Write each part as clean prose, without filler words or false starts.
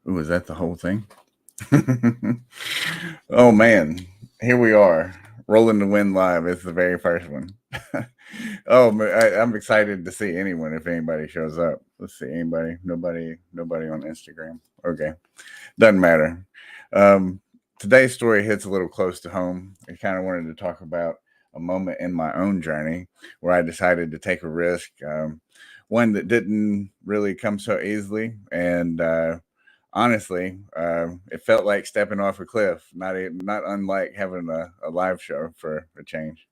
Ooh, is that the whole thing? Oh man, here we are. Rolling the Wind Live is the very first one. Oh, I'm excited to see anyone if anybody shows up. Let's see, anybody? Nobody on Instagram. Okay, doesn't matter. Today's story hits a little close to home. I kind of wanted to talk about a moment in my own journey where I decided to take a risk, one that didn't really come so easily, and honestly, it felt like stepping off a cliff. Not unlike having a live show for a change.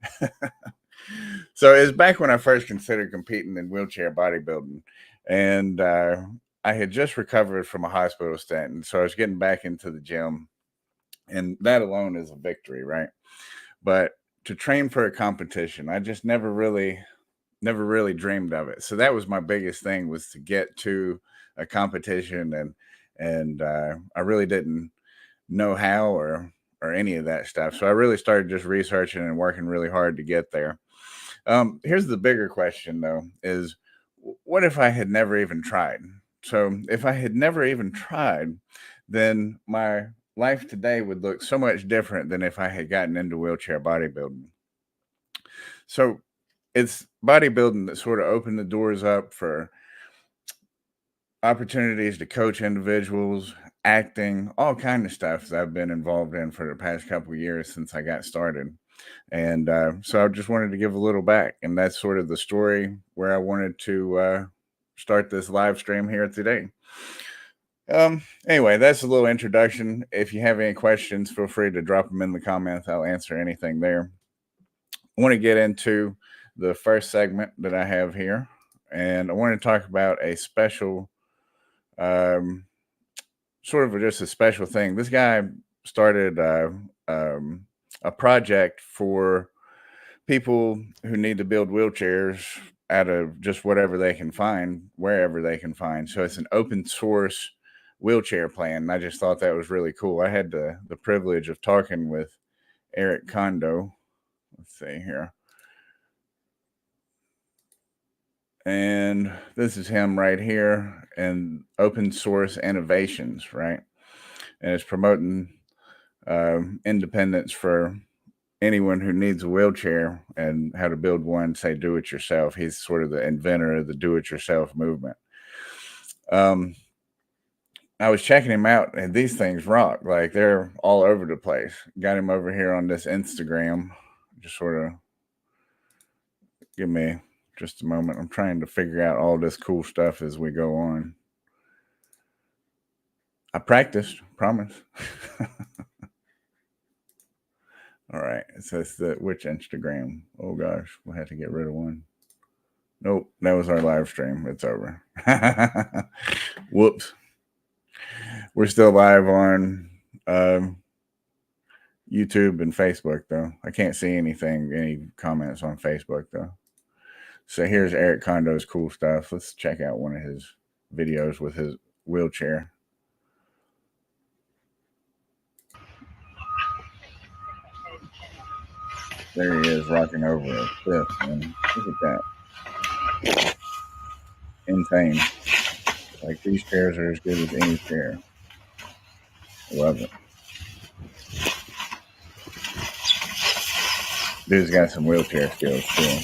So it's back when I first considered competing in wheelchair bodybuilding, and I had just recovered from a hospital stint, and so I was getting back into the gym, and that alone is a victory, right? But to train for a competition, I just never really dreamed of it. So that was my biggest thing, was to get to a competition, and I really didn't know how or any of that stuff. So I really started just researching and working really hard to get there. Here's the bigger question, though: is what if I had never even tried? So if I had never even tried, then my life today would look so much different than if I had gotten into wheelchair bodybuilding. So it's bodybuilding that sort of opened the doors up for opportunities to coach individuals, acting, all kind of stuff that I've been involved in for the past couple of years since I got started. And so I just wanted to give a little back, and that's sort of the story where I wanted to start this live stream here today. Anyway, that's a little introduction. If you have any questions, feel free to drop them in the comments. I'll answer anything there. I want to get into the first segment that I have here, and I want to talk about a special, sort of just a special thing. This guy started a project for people who need to build wheelchairs out of just whatever they can find, wherever they can find. So it's an open source wheelchair plan. And I just thought that was really cool. I had the privilege of talking with Eric Kondo. Let's see here. And this is him right here, and open source innovations, right? And it's promoting independence for anyone who needs a wheelchair and how to build one, say, do it yourself. He's sort of the inventor of the do it yourself movement. I was checking him out, and these things rock. Like, they're all over the place. Got him over here on this Instagram. Just sort of give me just a moment. I'm trying to figure out all this cool stuff as we go on. I practiced, promise. All right. It says which Instagram? Oh gosh, we'll have to get rid of one. Nope, that was our live stream. It's over. Whoops. We're still live on YouTube and Facebook, though. I can't see any comments on Facebook, though. So here's Eric Kondo's cool stuff. Let's check out one of his videos with his wheelchair. There he is, rocking over a cliff, man. Look at that. Insane. Like, these chairs are as good as any chair. I love it. Dude's got some wheelchair skills, too.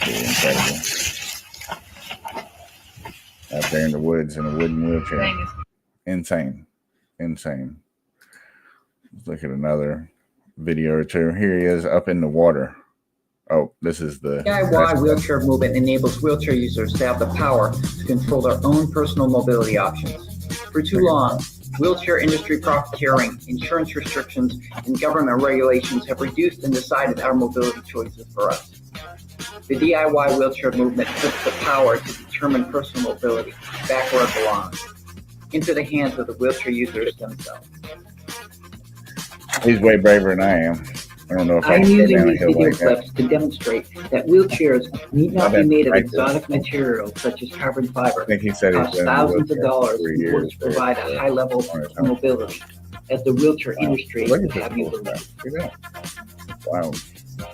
Pretty incredible. Out there in the woods in a wooden wheelchair. Insane. Insane. Let's look at another video or two. Here he is up in the water. Oh, this is the DIY wheelchair movement enables wheelchair users to have the power to control their own personal mobility options. For too long, wheelchair industry profiteering, insurance restrictions, and government regulations have reduced and decided our mobility choices for us. The DIY wheelchair movement puts the power to determine personal mobility back where it belongs, into the hands of the wheelchair users themselves. He's way braver than I am. I don't know if I'm using these video like clips to demonstrate that wheelchairs need not be made of exotic materials such as carbon fiber. I think he said cost thousands of dollars in order to provide a high level of mobility, as the wheelchair industry would have you believe. Wow.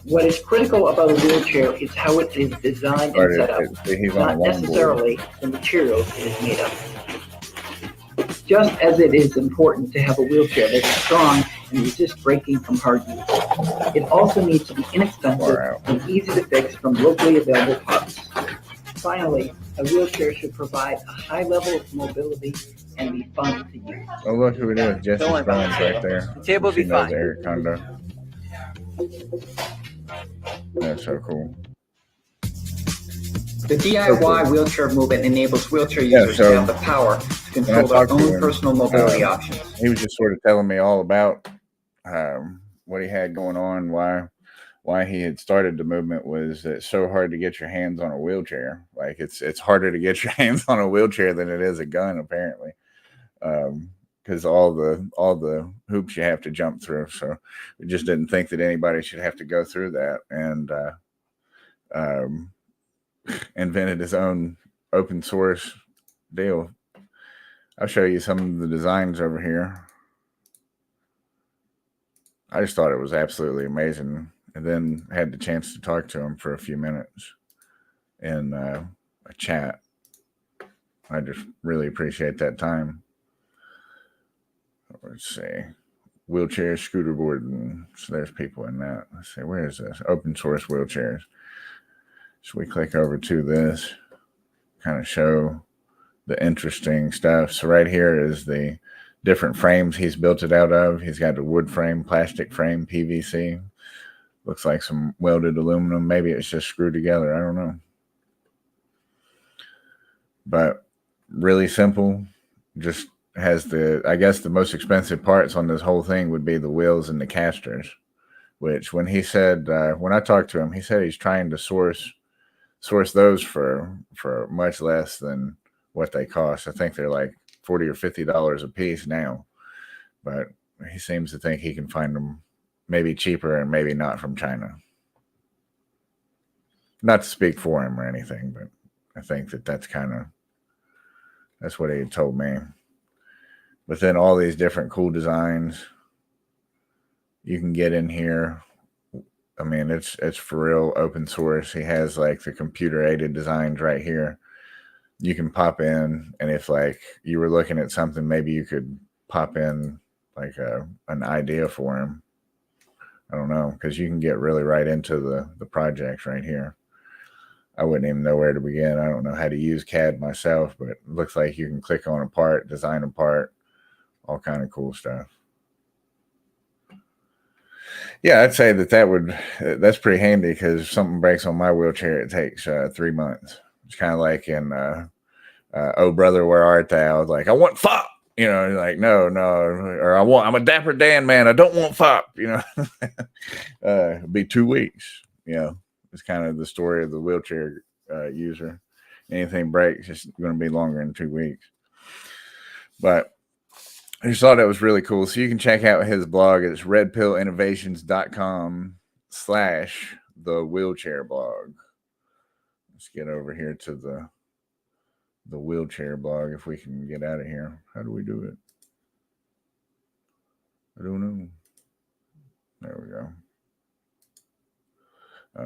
What is critical about a wheelchair is how it is designed and set up, not necessarily the materials it is made of. just as it is important to have a wheelchair that is strong and resists breaking from hard use. It also needs to be inexpensive and easy to fix from locally available parts. Finally, a wheelchair should provide a high level of mobility and be fun to use. Oh, look who it is. Jesse Don't worry about Strong's the right table. there. The table will She be knows fine. Eric Kondo. That's so cool. The DIY wheelchair movement enables wheelchair users so to have the power to control their own personal mobility options. He was just sort of telling me all about what he had going on, why he had started the movement. Was that it's so hard to get your hands on a wheelchair. Like it's harder to get your hands on a wheelchair than it is a gun, apparently. Because all the hoops you have to jump through. So we just didn't think that anybody should have to go through that, and invented his own open source deal. I'll show you some of the designs over here. I just thought it was absolutely amazing, and then had the chance to talk to him for a few minutes in a chat. I just really appreciate that time. Let's see, wheelchair, scooter board, and so there's people in that. Let's see, where is this? Open source wheelchairs. So we click over to this, kind of show the interesting stuff. So right here is the different frames he's built it out of. He's got a wood frame, plastic frame, PVC. Looks like some welded aluminum. Maybe it's just screwed together. I don't know. But really simple. Just has I guess the most expensive parts on this whole thing would be the wheels and the casters, which when he said, when I talked to him, he said he's trying to source those for much less than what they cost. I think they're like $40 or $50 a piece now, but he seems to think he can find them maybe cheaper and maybe not from China. Not to speak for him or anything, but I think that's what he had told me. But then all these different cool designs you can get in here. I mean, it's for real open source. He has like the computer aided designs right here. You can pop in, and if like you were looking at something, maybe you could pop in like an idea for him. I don't know, because you can get really right into the projects right here. I wouldn't even know where to begin. I don't know how to use CAD myself, but it looks like you can click on a part, design a part, all kind of cool stuff. Yeah, I'd say that's pretty handy, because if something breaks on my wheelchair, it takes 3 months. It's kind of like in Oh Brother, Where Art Thou? Like, I want FOP, like, no, or I'm a Dapper Dan, man, I don't want FOP, it'd be 2 weeks, it's kind of the story of the wheelchair user. Anything breaks, it's going to be longer than 2 weeks. But I just thought that was really cool. So you can check out his blog. It's redpillinnovations.com/the wheelchair blog. Let's get over here to the wheelchair blog, if we can get out of here. How do we do it? I don't know. There we go.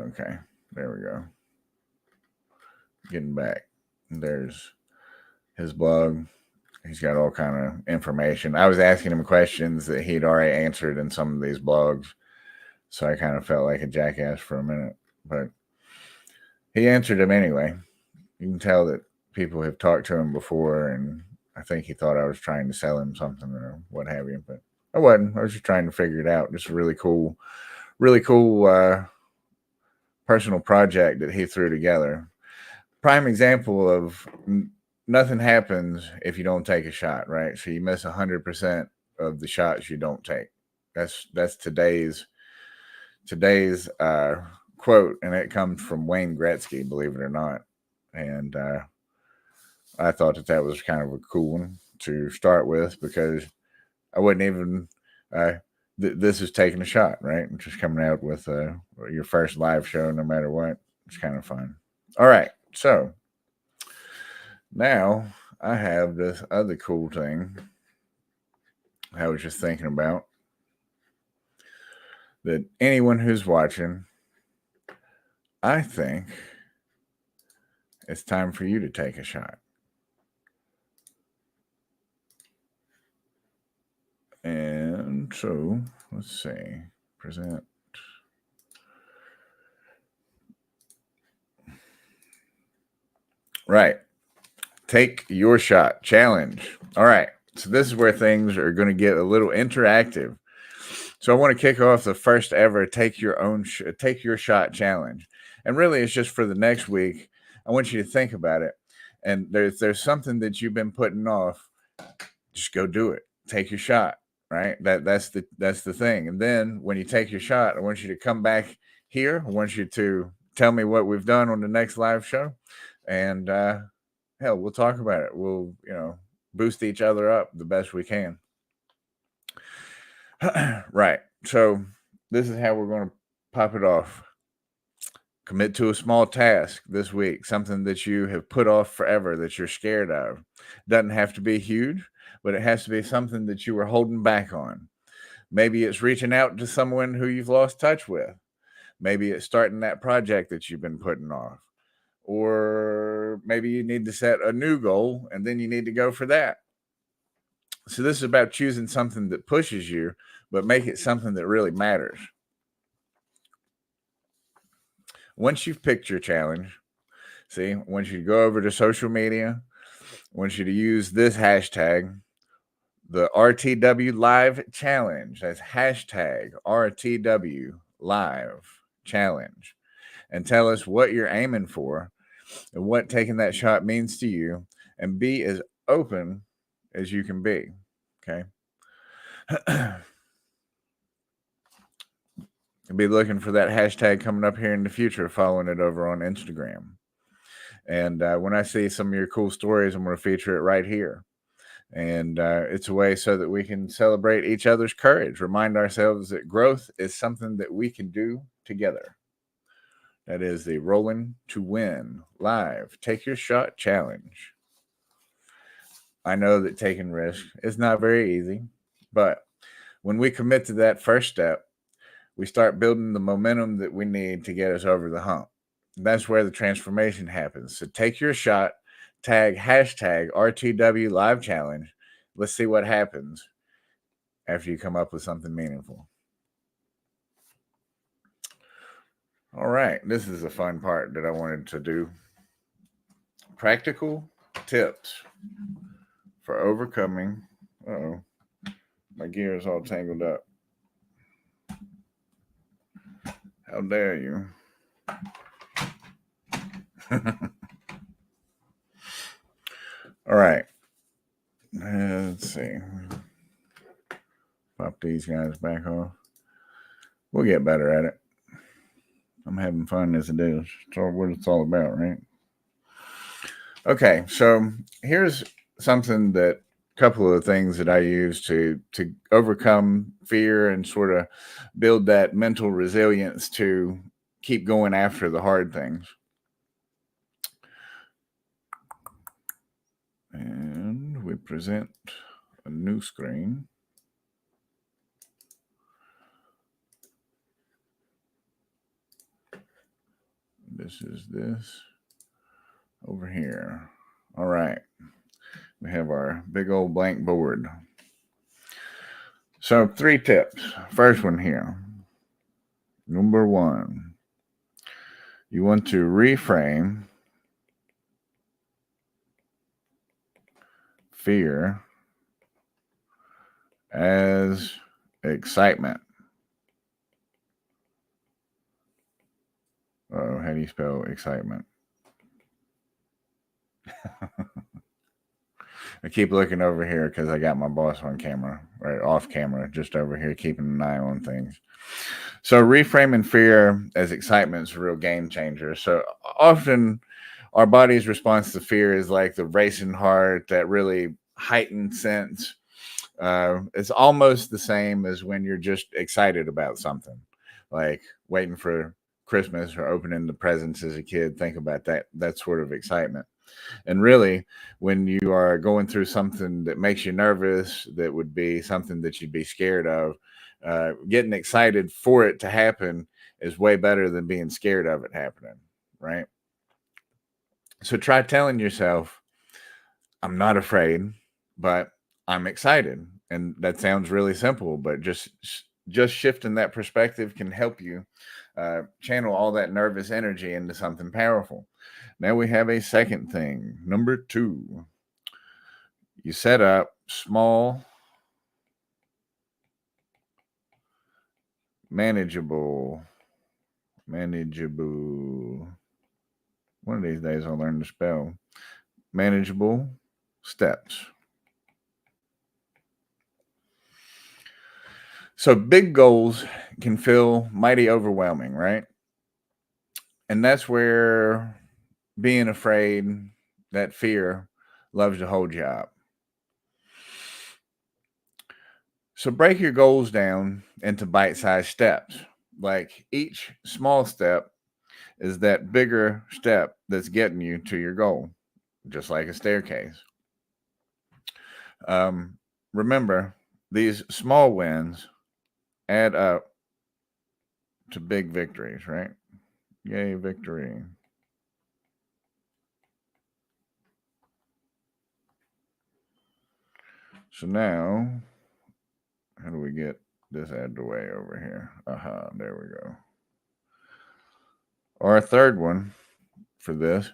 Okay, there we go. Getting back. There's his blog. He's got all kind of information. I was asking him questions that he'd already answered in some of these blogs, so I kind of felt like a jackass for a minute, but he answered them anyway. You can tell that people have talked to him before, and I think he thought I was trying to sell him something or what have you, but I wasn't. I was just trying to figure it out. Just a really cool personal project that he threw together. Prime example of nothing happens if you don't take a shot, right? So you miss 100% of the shots you don't take. That's today's quote, and it comes from Wayne Gretsky, believe it or not. And I thought that was kind of a cool one to start with, because I wouldn't even this is taking a shot, right? Just coming out with your first live show, no matter what. It's kind of fun. All right, so now I have this other cool thing I was just thinking about, that anyone who's watching, I think it's time for you to take a shot. so let's see. Present. Right. Take your shot challenge. All right. So this is where things are going to get a little interactive. So I want to kick off the first ever take your shot challenge. And really it's just for the next week. I want you to think about it. And there's something that you've been putting off. Just go do it. Take your shot, right? That's the thing. And then when you take your shot, I want you to come back here. I want you to tell me what we've done on the next live show. And hell, we'll talk about it. We'll, boost each other up the best we can. Right. So this is how we're going to pop it off. Commit to a small task this week, something that you have put off forever that you're scared of. Doesn't have to be huge, but it has to be something that you were holding back on. Maybe it's reaching out to someone who you've lost touch with. Maybe it's starting that project that you've been putting off. Or maybe you need to set a new goal and then you need to go for that. So this is about choosing something that pushes you, but make it something that really matters. Once you've picked your challenge, I want you to go over to social media. I want you to use this hashtag, the RTW Live Challenge. That's hashtag RTW Live Challenge. And tell us what you're aiming for and what taking that shot means to you, and be as open as you can be. Okay. I'll be looking for that hashtag coming up here in the future, following it over on Instagram. And when I see some of your cool stories, I'm going to feature it right here. And it's a way so that we can celebrate each other's courage, remind ourselves that growth is something that we can do together. That is the Rolling to Win Live Take Your Shot Challenge. I know that taking risks is not very easy, but when we commit to that first step, we start building the momentum that we need to get us over the hump. That's where the transformation happens. So take your shot, tag hashtag RTW Live Challenge. Let's see what happens after you come up with something meaningful. All right, this is a fun part that I wanted to do. Practical tips for overcoming. Uh-oh, my gear is all tangled up. How dare you? All right. Let's see. Pop these guys back off. We'll get better at it. I'm having fun as it is. It's all what it's all about, right? Okay, so here's something that couple of things that I use to overcome fear and sort of build that mental resilience to keep going after the hard things. And we present a new screen. This is this over here. All right. We have our big old blank board. So 3 tips. First one here. Number 1. You want to reframe fear as excitement. Oh, how do you spell excitement? I keep looking over here because I got my boss on camera, right off camera, just over here, keeping an eye on things. So reframing fear as excitement is a real game changer. So often our body's response to fear is like the racing heart, that really heightened sense. It's almost the same as when you're just excited about something, like waiting for Christmas or opening the presents as a kid. Think about that sort of excitement. And really, when you are going through something that makes you nervous, that would be something that you'd be scared of, getting excited for it to happen is way better than being scared of it happening, right? So try telling yourself, I'm not afraid, but I'm excited. And that sounds really simple, but just shifting that perspective can help you channel all that nervous energy into something powerful. Now we have a second thing. Number 2, you set up small, manageable. One of these days I'll learn to spell. Manageable steps. So big goals can feel mighty overwhelming, right? And that's where being afraid, that fear, loves to hold you up. So break your goals down into bite-sized steps. Like each small step is that bigger step that's getting you to your goal, just like a staircase. Remember, these small wins add up to big victories, right? Yay, victory. So now, how do we get this out of the way over here? There we go. Our third one for this,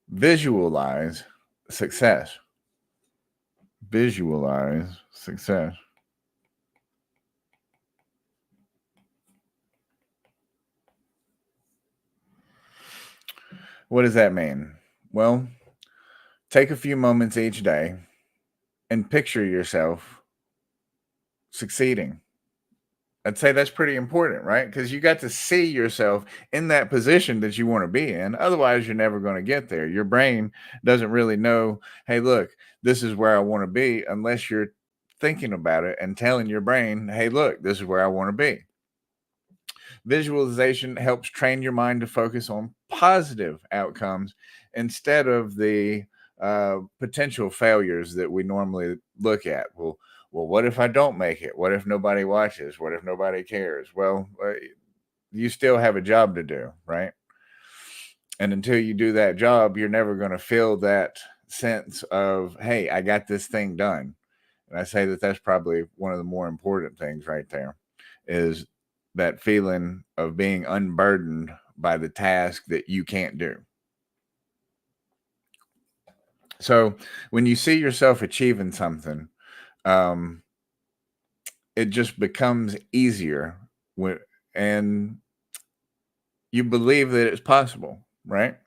visualize success. Visualize success. What does that mean? Well, take a few moments each day and picture yourself succeeding. I'd say that's pretty important, right? Because you got to see yourself in that position that you want to be in. Otherwise, you're never going to get there. Your brain doesn't really know, hey, look, this is where I want to be, unless you're thinking about it and telling your brain, hey, look, this is where I want to be. Visualization helps train your mind to focus on positive outcomes instead of the potential failures that we normally look at. Well, what if I don't make it? What if nobody watches? What if nobody cares? Well, you still have a job to do, right? And until you do that job, you're never going to feel that sense of, hey, I got this thing done. And I say that that's probably one of the more important things right there, is that feeling of being unburdened by the task that you can't do. So when you see yourself achieving something, it just becomes easier and you believe that it's possible, right?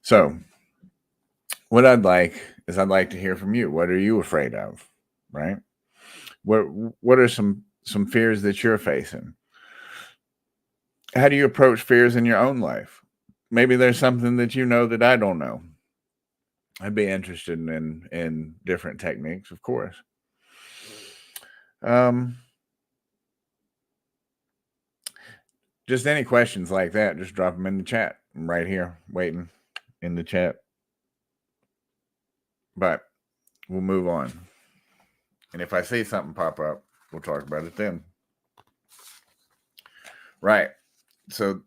So what I'd like to hear from you. What are you afraid of, right? What are some fears that you're facing? How do you approach fears in your own life? Maybe there's something that you know that I don't know. I'd be interested in different techniques, of course. Just any questions like that, just drop them in the chat. I'm right here waiting in the chat. But we'll move on. And if I see something pop up, we'll talk about it then. Right. So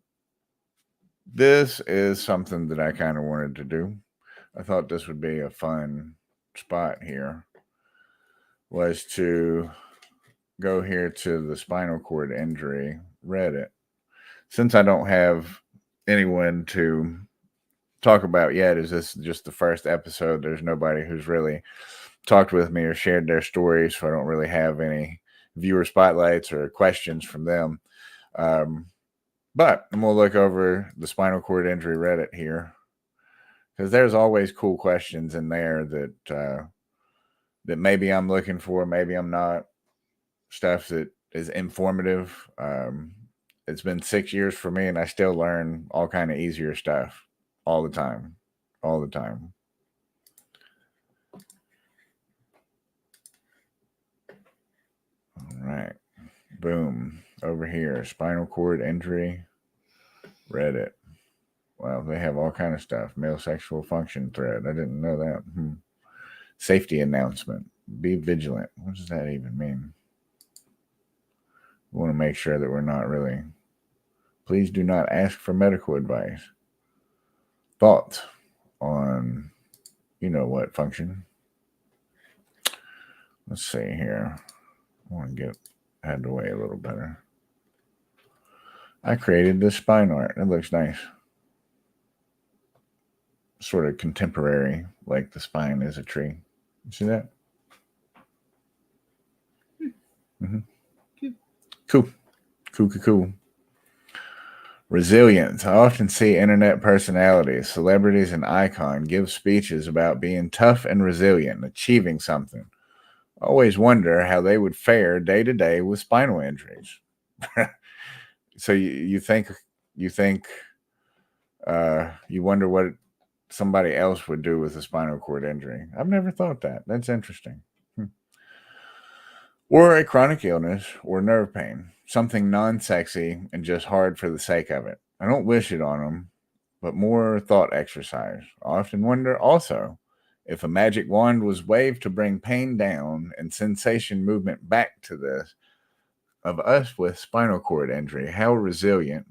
this is something that I kind of wanted to do. I thought this would be a fun spot here, was to go here to the spinal cord injury Reddit. Since I don't have anyone to talk about yet, is this just the first episode? There's nobody who's really talked with me or shared their stories, so I don't really have any viewer spotlights or questions from them. But I'm going to look over the spinal cord injury Reddit here, because there's always cool questions in there that maybe I'm looking for, maybe I'm not. Stuff that is informative. It's been 6 years for me, and I still learn all kind of easier stuff all the time. All the time. All right. Boom. Over here, spinal cord injury Reddit. Wow, they have all kind of stuff. Male sexual function thread. I didn't know that. Safety announcement. Be vigilant. What does that even mean? We want to make sure that we're not really. Please do not ask for medical advice. Thoughts on, you know what, function. Let's see here. I want to get out of the way a little better. I created this spine art. It looks nice. Sort of contemporary, like the spine is a tree. You see that? Mm-hmm. Cool. Resilience. I often see internet personalities, celebrities, and icons give speeches about being tough and resilient, achieving something. I always wonder how they would fare day to day with spinal injuries. So you think you wonder what somebody else would do with a spinal cord injury. I've never thought that. That's interesting. Or a chronic illness or nerve pain, something non-sexy and just hard for the sake of it. I don't wish it on them, but more thought exercise. I often wonder also if a magic wand was waved to bring pain down and sensation movement back to this of us with spinal cord injury, how resilient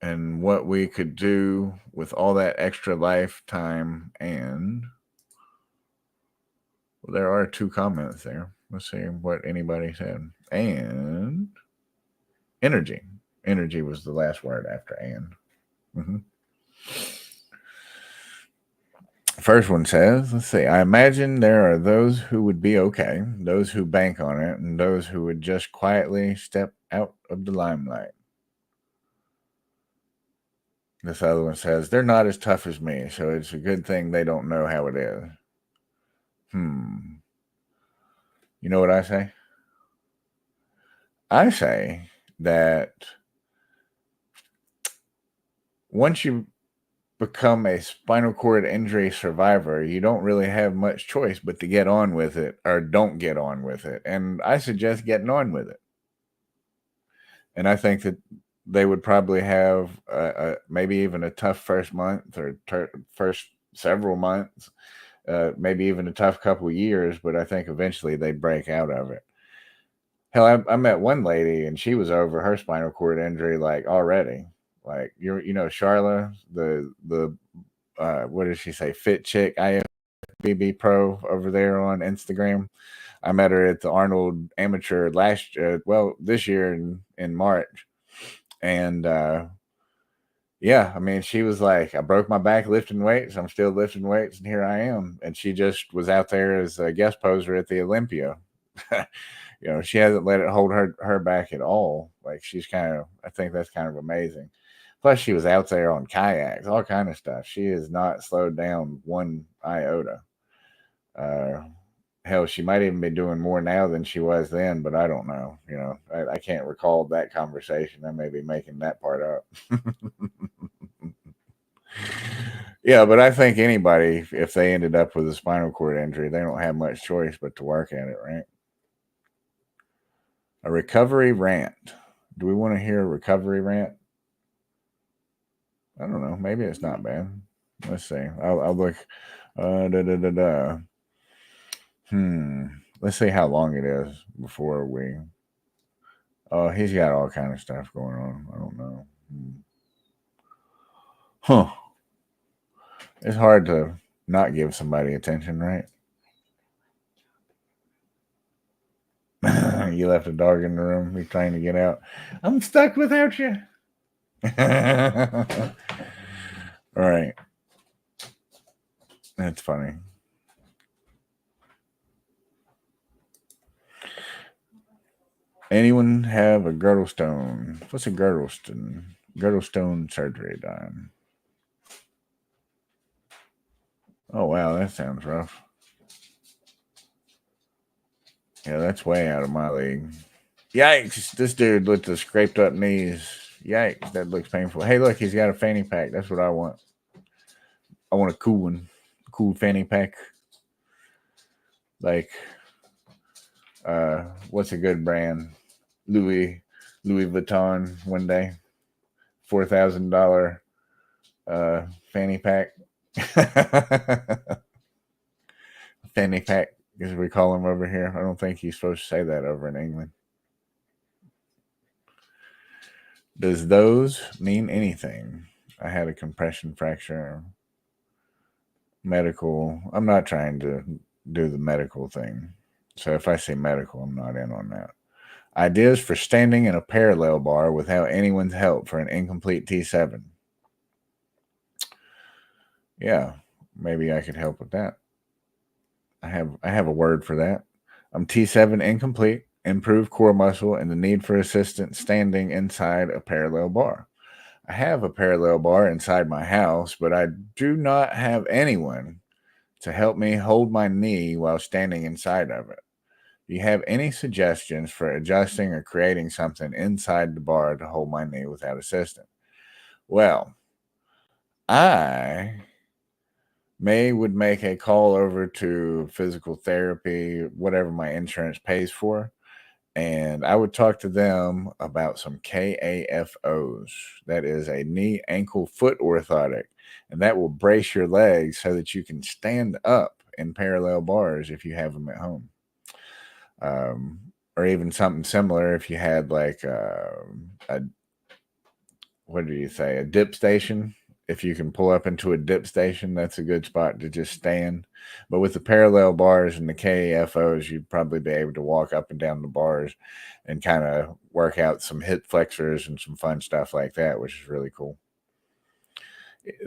and what we could do with all that extra lifetime. And well, there are 2 comments there. Let's see what anybody said. And energy. Energy was the last word after and. Mm-hmm. First one says, let's see, I imagine there are those who would be okay, those who bank on it, and those who would just quietly step out of the limelight. This other one says, they're not as tough as me, so it's a good thing they don't know how it is. You know what I say? I say that once you become a spinal cord injury survivor, you don't really have much choice but to get on with it or don't get on with it. And I suggest getting on with it. And I think that they would probably have maybe even a tough first month or first several months, maybe even a tough couple of years, but I think eventually they'd break out of it. Hell, I met one lady and she was over her spinal cord injury like already. Like Charla, the what did she say? Fit chick, IFBB pro over there on Instagram. I met her at the Arnold Amateur this year in March, and yeah, I mean, she was like, I broke my back lifting weights. I'm still lifting weights, and here I am. And she just was out there as a guest poser at the Olympia. She hasn't let it hold her back at all. Like I think that's kind of amazing. Plus, she was out there on kayaks, all kind of stuff. She has not slowed down one iota. Hell, she might even be doing more now than she was then, but I don't know. I can't recall that conversation. I may be making that part up. Yeah, but I think anybody, if they ended up with a spinal cord injury, they don't have much choice but to work at it, right? A recovery rant. Do we want to hear a recovery rant? I don't know. Maybe it's not bad. Let's see. I'll look. Let's see how long it is before we. Oh, he's got all kind of stuff going on. I don't know. Huh. It's hard to not give somebody attention, right? You left a dog in the room. He's trying to get out. I'm stuck without you. All right. That's funny. Anyone have a girdle stone? What's a girdle stone? Girdle stone surgery done. Oh, wow. That sounds rough. Yeah, that's way out of my league. Yikes. This dude with the scraped up knees. Yikes. That looks painful. Hey, look, he's got a fanny pack. That's what I want. I want a cool one. Cool fanny pack. Like, what's a good brand? Louis Vuitton one day. $4,000 fanny pack. Fanny pack, as we call him over here. I don't think he's supposed to say that over in England. Does those mean anything? I had a compression fracture. Medical. I'm not trying to do the medical thing. So if I say medical, I'm not in on that. Ideas for standing in a parallel bar without anyone's help for an incomplete T7. Yeah, maybe I could help with that. I have a word for that. I'm T7 incomplete, improved core muscle, and the need for assistance standing inside a parallel bar. I have a parallel bar inside my house, but I do not have anyone to help me hold my knee while standing inside of it. Do you have any suggestions for adjusting or creating something inside the bar to hold my knee without assistance? Well, I would make a call over to physical therapy, whatever my insurance pays for, and I would talk to them about some KAFOs. That is a knee, ankle, foot orthotic, and that will brace your legs so that you can stand up in parallel bars if you have them at home. Or even something similar if you had like a what do you say, a dip station. If you can pull up into a dip station, that's a good spot to just stand. But with the parallel bars and the KFOs, you'd probably be able to walk up and down the bars and kind of work out some hip flexors and some fun stuff like that, which is really cool.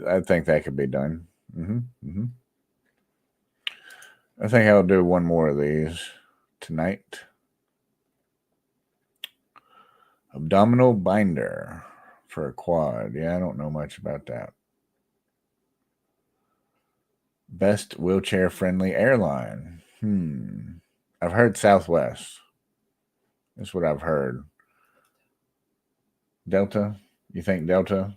I think that could be done. I think I'll do one more of these tonight. Abdominal binder for a quad. Yeah, I don't know much about that. Best wheelchair friendly airline. I've heard Southwest. That's what I've heard. Delta? You think Delta?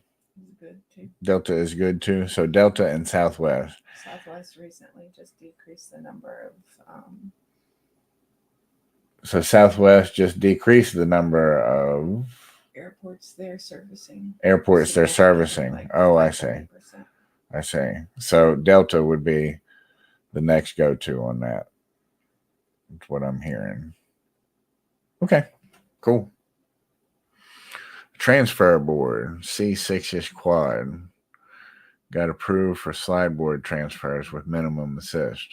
Good too. Delta is good too. So Delta and Southwest. Southwest recently just decreased the number of. So Southwest just decreased the number of airports they're servicing. Like oh, I see. 5%. I see. So Delta would be the next go-to on that. That's what I'm hearing. Okay, cool. Transfer board, C6-ish quad. Got approved for slide board transfers with minimum assist.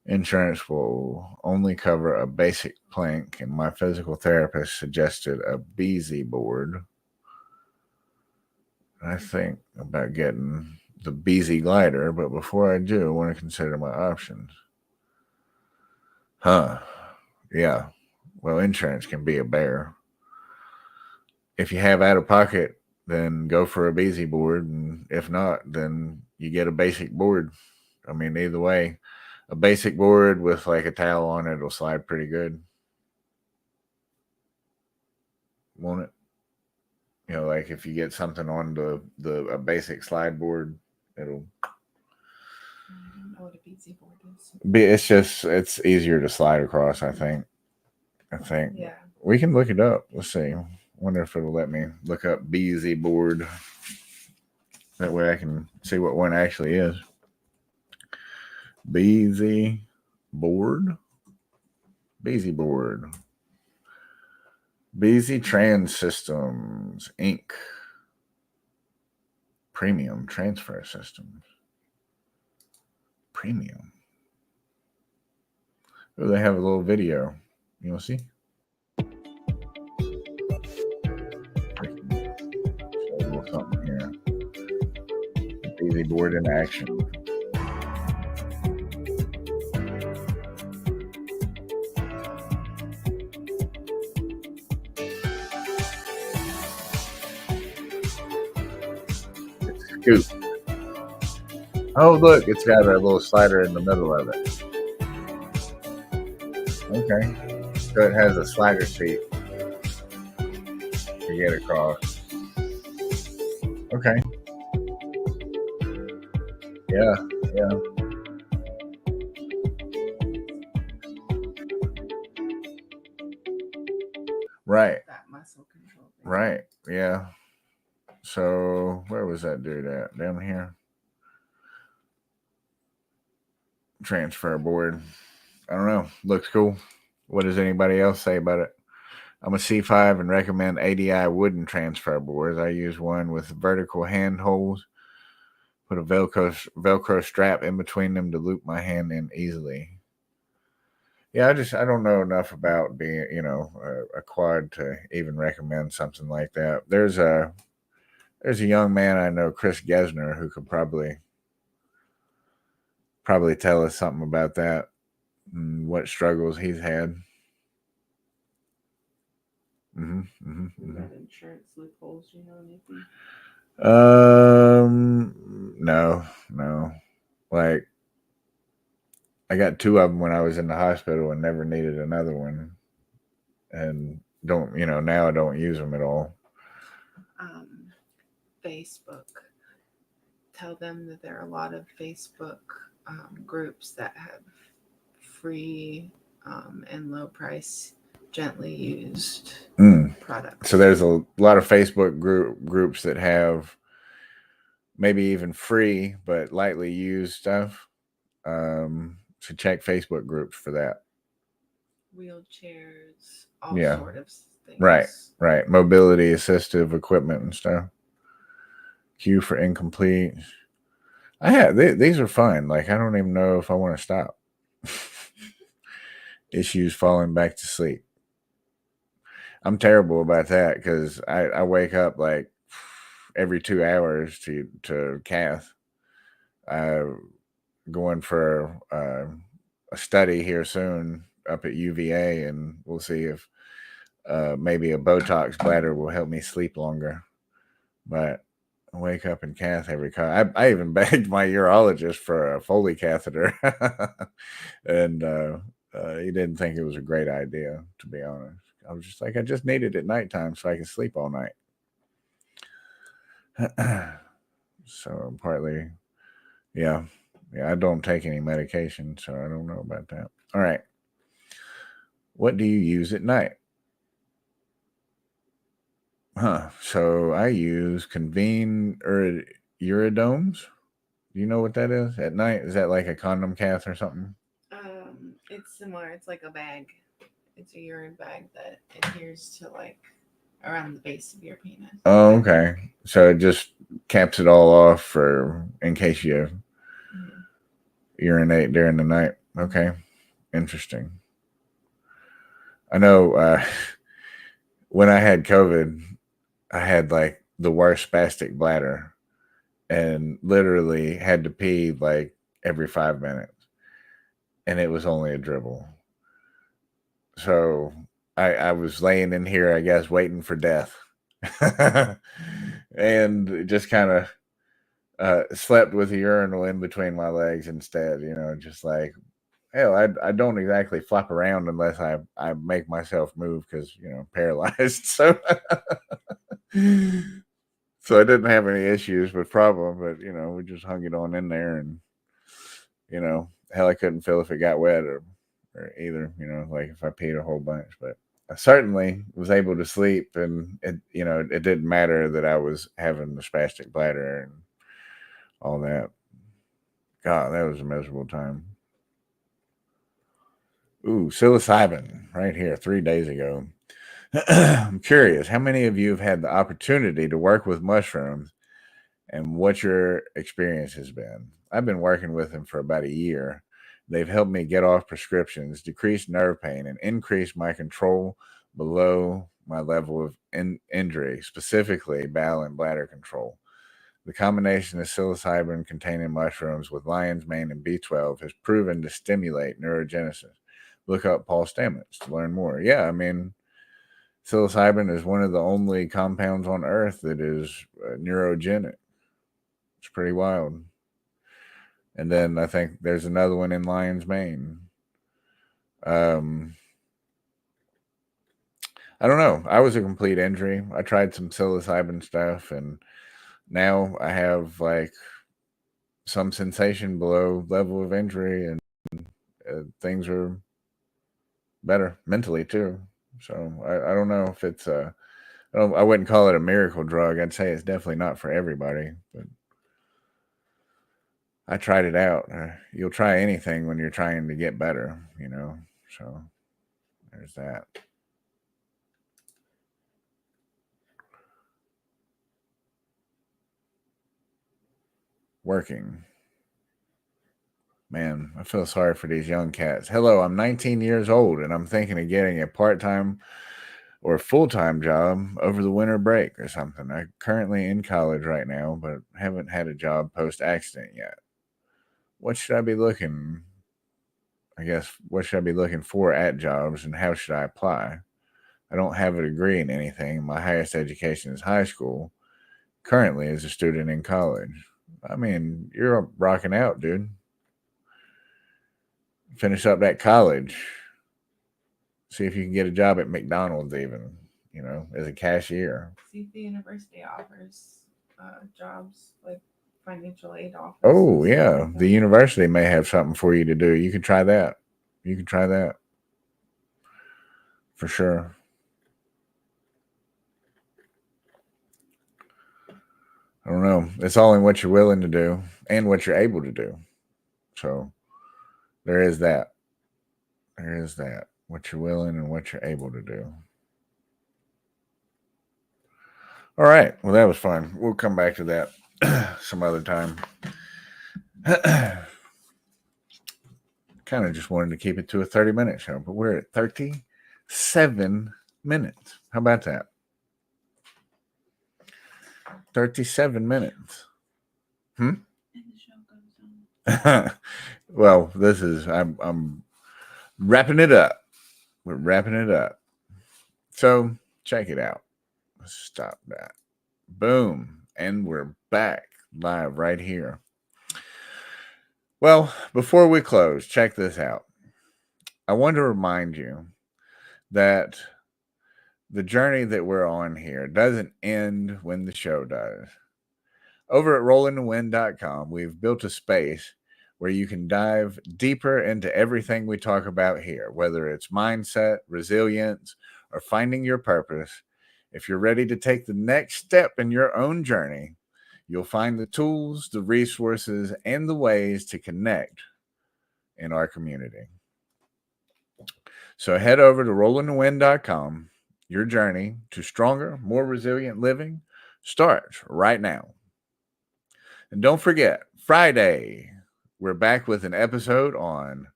Insurance will only cover a basic plank, and my physical therapist suggested a BZ board. I think about getting the BZ glider, but before I do, I want to consider my options. Yeah. Well, insurance can be a bear. If you have out of pocket, then go for a BZ board, and if not, then you get a basic board. I mean, either way, a basic board with like a towel on it will slide pretty good. Won't it? You know, like if you get something on a basic slide board, it'll. I don't know what a BZ board is. It's easier to slide across. I think. Yeah. We can look it up. Let's see. Wonder if it'll let me look up BZ board. That way I can see what one actually is. BZ board. BZ board. BZ Trans Systems, Inc. Premium Transfer Systems. Premium. Oh, they have a little video. You want to see? Show a little something here. BZ board in action. Scoop. Oh, look, it's got a little slider in the middle of it. Okay. So it has a slider seat to get across. Okay. Yeah. Right. That muscle control thing. Right. Yeah. So where was that dude at? Down here. transfer board. I don't know. Looks cool. What does anybody else say about it? I'm a C5 and recommend ADI wooden transfer boards. I use one with vertical hand holes. Put a Velcro strap in between them to loop my hand in easily. Yeah, I don't know enough about being, a quad to even recommend something like that. There's a young man I know, Chris Gesner, who could probably tell us something about that and what struggles he's had. About insurance loopholes, you know anything? No. Like, I got 2 of them when I was in the hospital and never needed another one, and now I don't use them at all. Facebook. Tell them that there are a lot of Facebook groups that have free and low price, gently used products. So there's a lot of Facebook groups that have maybe even free but lightly used stuff. So check Facebook groups for that. Wheelchairs, all sort of things. Right. Mobility assistive equipment and stuff. Q for incomplete. These are fun. Like, I don't even know if I want to stop. Issues falling back to sleep. I'm terrible about that because I wake up like every 2 hours to Cath. Going for a study here soon up at UVA, and we'll see if maybe a Botox bladder will help me sleep longer. But I wake up in Cath every car. I even begged my urologist for a Foley catheter, and he didn't think it was a great idea, to be honest. I was just like, I just need it at nighttime so I can sleep all night. So partly, yeah, I don't take any medication, so I don't know about that. All right. What do you use at night? So I use Convene Uridomes. Do you know what that is? At night, is that like a condom cath or something? It's similar. It's like a bag. It's a urine bag that adheres to like around the base of your penis. Oh, okay. So it just caps it all off for in case you urinate during the night. Okay, interesting. I know when I had COVID, I had like the worst spastic bladder and literally had to pee like every 5 minutes, and it was only a dribble. So I was laying in here, I guess, waiting for death. And just kind of slept with a urinal in between my legs instead, just like, hell, I don't exactly flop around unless I make myself move because, paralyzed. So I didn't have any issues with problem, but, we just hung it on in there, and, hell, I couldn't feel if it got wet or either, like if I peed a whole bunch, but I certainly was able to sleep, and it didn't matter that I was having the spastic bladder and all that. God, that was a miserable time. Ooh, psilocybin right here 3 days ago. I'm curious, how many of you have had the opportunity to work with mushrooms and what your experience has been? I've been working with them for about a year. They've helped me get off prescriptions, decrease nerve pain, and increase my control below my level of injury, specifically bowel and bladder control. The combination of psilocybin-containing mushrooms with lion's mane and B12 has proven to stimulate neurogenesis. Look up Paul Stamets to learn more. Yeah, I mean, psilocybin is one of the only compounds on Earth that is neurogenic. It's pretty wild. And then I think there's another one in lion's mane. I don't know. I was a complete injury. I tried some psilocybin stuff, and now I have like some sensation below level of injury, and things are better mentally too. So I don't know if it's I wouldn't call it a miracle drug. I'd say it's definitely not for everybody, but I tried it out. You'll try anything when you're trying to get better, you know. So there's that. Working. Man, I feel sorry for these young cats. Hello, I'm 19 years old and I'm thinking of getting a part-time or full-time job over the winter break or something. I'm currently in college right now, but haven't had a job post-accident yet. What should I be looking? I guess what should I be looking for at jobs and how should I apply? I don't have a degree in anything. My highest education is high school. Currently as a student in college. I mean, you're rocking out, dude. Finish up that college. See if you can get a job at McDonald's, even, you know, as a cashier. See if the university offers jobs, like financial aid offers. Oh, yeah. The university may have something for you to do. You can try that. You can try that. For sure. I don't know. It's all in what you're willing to do and what you're able to do. So there is that. There is that. What you're willing and what you're able to do. All right. Well, that was fun. We'll come back to that some other time. Kind of just wanted to keep it to a 30-minute show, but we're at 37 minutes. How about that? 37 minutes. And the show goes on. Well, this is I'm wrapping it up. We're wrapping it up. So check it out. Let's stop that. Boom. And we're back live right here. Well, before we close, check this out. I want to remind you that the journey that we're on here doesn't end when the show does. Over at rollingtoWin.com, we've built a space where you can dive deeper into everything we talk about here, whether it's mindset, resilience, or finding your purpose. If you're ready to take the next step in your own journey, you'll find the tools, the resources, and the ways to connect in our community. So head over to rollingtowin.com. Your journey to stronger, more resilient living starts right now. And don't forget, Friday, we're back with an episode on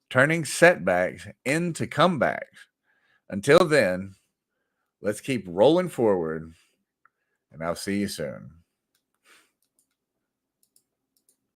turning setbacks into comebacks. Until then, let's keep rolling forward, and I'll see you soon.